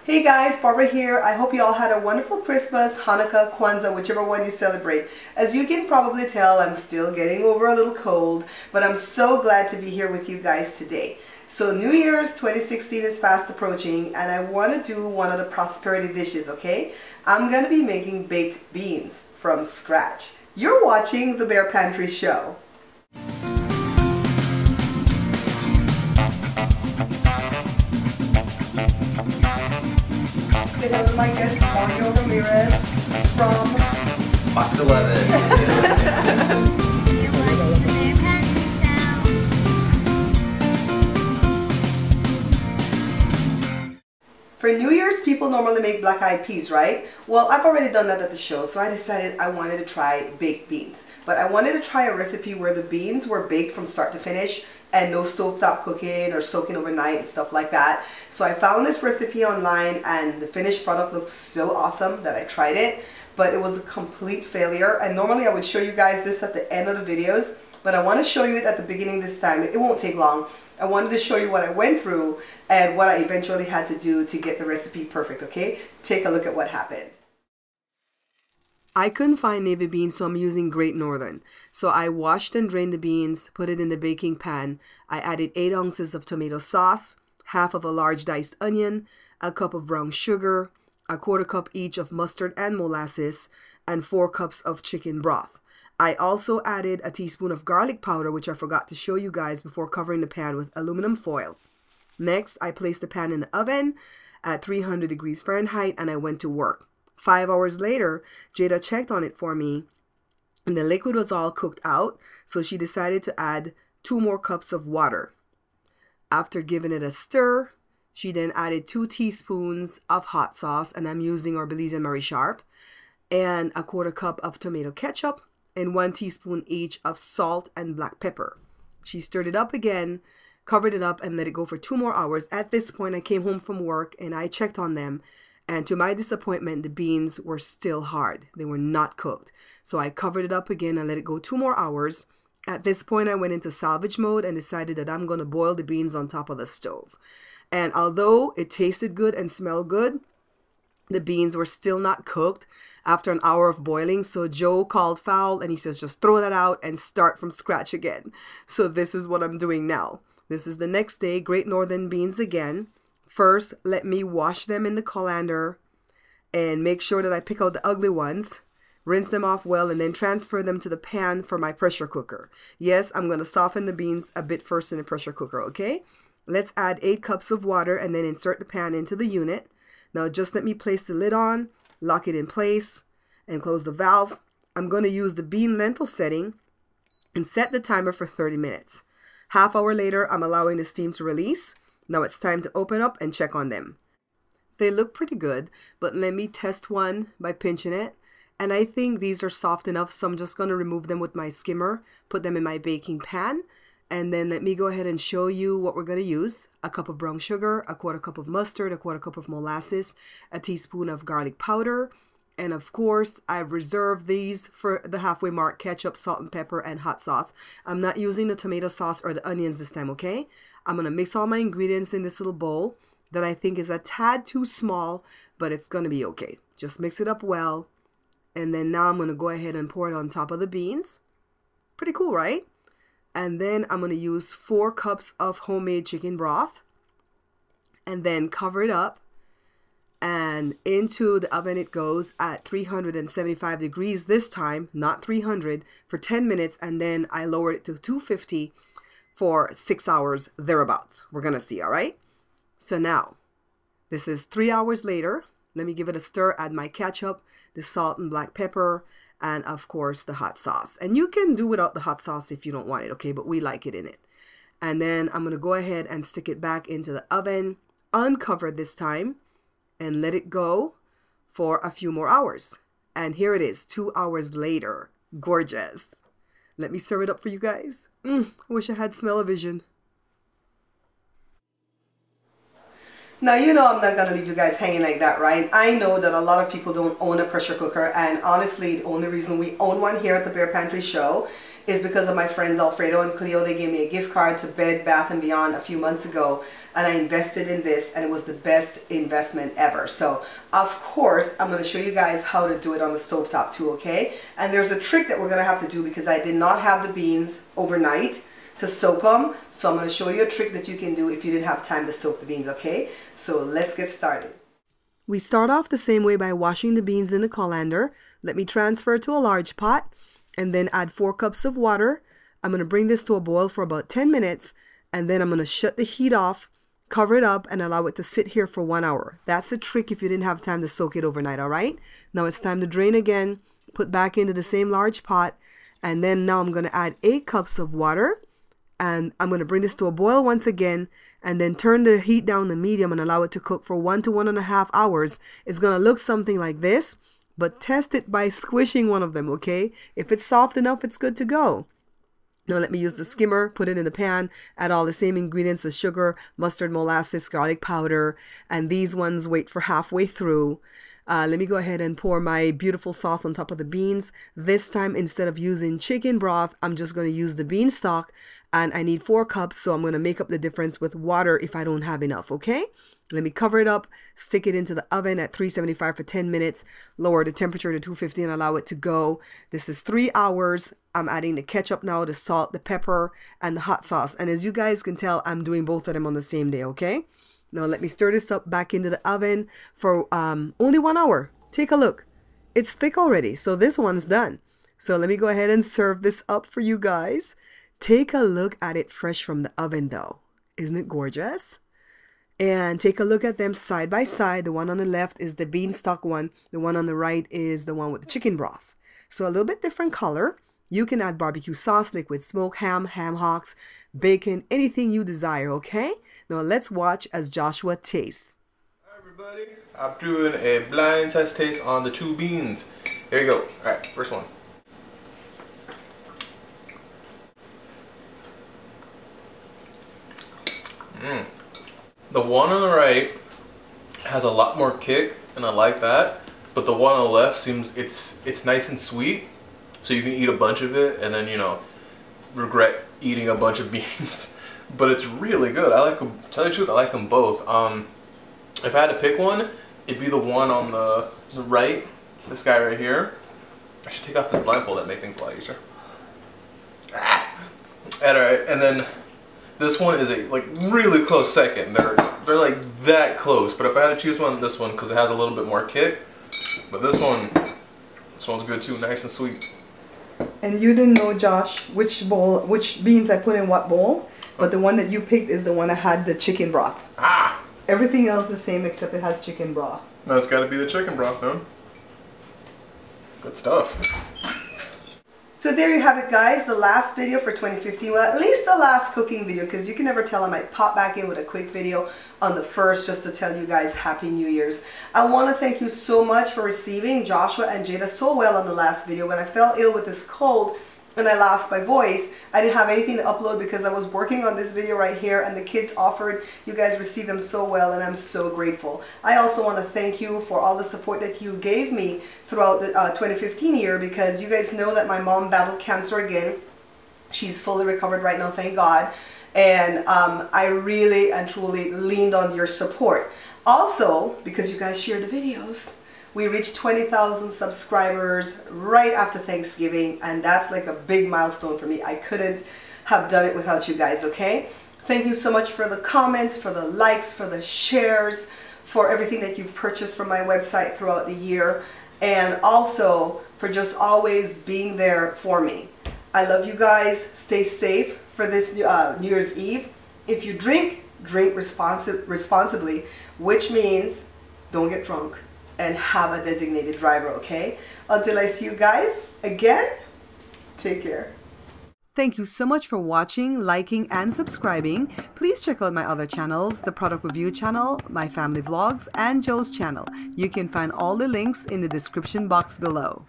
Hey guys, Barbara here. I hope you all had a wonderful Christmas, Hanukkah, Kwanzaa, whichever one you celebrate. As you can probably tell, I'm still getting over a little cold, but I'm so glad to be here with you guys today. So New Year's 2016 is fast approaching and I want to do one of the prosperity dishes, okay? I'm going to be making baked beans from scratch. You're watching the Bear Pantry Show. Say hello to my guest, Mario Ramirez from Box 11. For New Year's, people normally make black-eyed peas, right? Well, I've already done that at the show, so I decided I wanted to try baked beans. But I wanted to try a recipe where the beans were baked from start to finish and no stovetop cooking or soaking overnight and stuff like that. So I found this recipe online and the finished product looked so awesome that I tried it, but it was a complete failure. And normally I would show you guys this at the end of the videos, but I want to show you it at the beginning this time. It won't take long. I wanted to show you what I went through and what I eventually had to do to get the recipe perfect, okay? Take a look at what happened. I couldn't find navy beans, so I'm using Great Northern. So I washed and drained the beans, put it in the baking pan. I added 8 ounces of tomato sauce, half of a large diced onion, a cup of brown sugar, a 1/4 cup each of mustard and molasses, and 4 cups of chicken broth. I also added a teaspoon of garlic powder, which I forgot to show you guys before covering the pan with aluminum foil. Next, I placed the pan in the oven at 300 degrees Fahrenheit and I went to work. 5 hours later, Jada checked on it for me and the liquid was all cooked out, so she decided to add 2 more cups of water. After giving it a stir, she then added 2 teaspoons of hot sauce, and I'm using Belizean Mary Sharp, and a 1/4 cup of tomato ketchup, and 1 teaspoon each of salt and black pepper. She stirred it up again, covered it up, and let it go for 2 more hours. At this point, I came home from work and I checked on them, and to my disappointment, the beans were still hard. They were not cooked. So I covered it up again and let it go 2 more hours. At this point, I went into salvage mode and decided that I'm going to boil the beans on top of the stove. And although it tasted good and smelled good, the beans were still not cooked after an hour of boiling. So Joe called foul and he says, just throw that out and start from scratch again. So this is what I'm doing now. This is the next day, Great Northern beans again. First, let me wash them in the colander and make sure that I pick out the ugly ones, rinse them off well, and then transfer them to the pan for my pressure cooker. Yes, I'm going to soften the beans a bit first in the pressure cooker, okay? Let's add 8 cups of water and then insert the pan into the unit. Now just let me place the lid on, lock it in place, and close the valve. I'm going to use the bean lentil setting and set the timer for 30 minutes. Half hour later, I'm allowing the steam to release. Now it's time to open up and check on them. They look pretty good, but let me test one by pinching it. And I think these are soft enough, so I'm just going to remove them with my skimmer, put them in my baking pan, and then let me go ahead and show you what we're going to use. A cup of brown sugar, a 1/4 cup of mustard, a 1/4 cup of molasses, a teaspoon of garlic powder, and of course, I've reserved these for the halfway mark: ketchup, salt and pepper, and hot sauce. I'm not using the tomato sauce or the onions this time, okay? I'm going to mix all my ingredients in this little bowl that I think is a tad too small, but it's going to be okay. Just mix it up well. And then now I'm going to go ahead and pour it on top of the beans. Pretty cool, right? And then I'm going to use 4 cups of homemade chicken broth. And then cover it up. And into the oven it goes at 375 degrees this time, not 300, for 10 minutes. And then I lower it to 250 for 6 hours thereabouts. We're going to see, all right? So now, this is 3 hours later. Let me give it a stir, add my ketchup, the salt and black pepper, and of course the hot sauce. And you can do without the hot sauce if you don't want it, okay? But we like it in it. And then I'm going to go ahead and stick it back into the oven, uncovered this time, and let it go for a few more hours. And here it is, 2 hours later. Gorgeous. Let me serve it up for you guys. I wish I had smell-o-vision. Now, you know I'm not going to leave you guys hanging like that, right? I know that a lot of people don't own a pressure cooker, and honestly, the only reason we own one here at the Bear Pantry Show is because of my friends Alfredo and Cleo. They gave me a gift card to Bed Bath & Beyond a few months ago, and I invested in this, and it was the best investment ever. So of course I'm going to show you guys how to do it on the stovetop too, okay? And there's a trick that we're going to have to do because I did not have the beans overnight to soak them. So I'm going to show you a trick that you can do if you didn't have time to soak the beans, okay? So let's get started. We start off the same way by washing the beans in the colander. Let me transfer to a large pot and then add 4 cups of water. I'm going to bring this to a boil for about 10 minutes, and then I'm going to shut the heat off, cover it up, and allow it to sit here for 1 hour. That's the trick if you didn't have time to soak it overnight, all right? Now it's time to drain again, put back into the same large pot, and then now I'm going to add 8 cups of water, and I'm going to bring this to a boil once again, and then turn the heat down to medium and allow it to cook for 1 to 1.5 hours. It's going to look something like this, but test it by squishing one of them, okay? If it's soft enough, it's good to go. Now let me use the skimmer, put it in the pan, add all the same ingredients as sugar, mustard, molasses, garlic powder, and these ones wait for halfway through. Let me go ahead and pour my beautiful sauce on top of the beans. This time, instead of using chicken broth, I'm just going to use the bean stock, and I need 4 cups, so I'm going to make up the difference with water if I don't have enough, okay? Let me cover it up, stick it into the oven at 375 for 10 minutes, lower the temperature to 250 and allow it to go. This is 3 hours. I'm adding the ketchup now, the salt, the pepper, and the hot sauce. And as you guys can tell, I'm doing both of them on the same day, okay? Now let me stir this up back into the oven for only 1 hour. Take a look. It's thick already, so this one's done. So let me go ahead and serve this up for you guys. Take a look at it fresh from the oven though. Isn't it gorgeous? And take a look at them side by side. The one on the left is the beanstalk one. The one on the right is the one with the chicken broth. So a little bit different color. You can add barbecue sauce, liquid smoked ham, ham hocks, bacon, anything you desire, okay? Now let's watch as Joshua tastes. Hi everybody, I'm doing a blind test taste on the 2 beans. There you go. Alright, first one. The one on the right has a lot more kick, and I like that. But the one on the left seems it's nice and sweet, so you can eat a bunch of it and then, you know, regret eating a bunch of beans. But it's really good. I like them. To tell you the truth, I like them both. If I had to pick one, it'd be the one on the right. This guy right here. I should take off this blindfold. That make things a lot easier. Alright, and then this one is a really close second. They're like that close. But if I had to choose one, this one, because it has a little bit more kick. But this one's good too, nice and sweet. And you didn't know, Josh, which beans I put in what bowl, but the one that you picked is the one that had the chicken broth. Ah! Everything else the same except it has chicken broth. No, it's got to be the chicken broth, man. Good stuff. So there you have it, guys, the last video for 2015. Well, at least the last cooking video, because you can never tell. I might pop back in with a quick video on the 1st just to tell you guys Happy New Year's. I want to thank you so much for receiving Joshua and Jada so well on the last video. When I fell ill with this cold and I lost my voice, I didn't have anything to upload because I was working on this video right here, and the kids offered. You guys received them so well, and I'm so grateful. I also want to thank you for all the support that you gave me throughout the 2015 year, because you guys know that my mom battled cancer again. She's fully recovered right now, thank God. And I really and truly leaned on your support. Also, because you guys shared the videos, we reached 20,000 subscribers right after Thanksgiving, and that's like a big milestone for me. I couldn't have done it without you guys, okay? Thank you so much for the comments, for the likes, for the shares, for everything that you've purchased from my website throughout the year, and also for just always being there for me. I love you guys. Stay safe for this New Year's Eve. If you drink, drink responsibly, which means don't get drunk. And have a designated driver, okay? Until I see you guys again, take care. Thank you so much for watching, liking, and subscribing. Please check out my other channels, the Product Review channel, my family vlogs, and Joe's channel. You can find all the links in the description box below.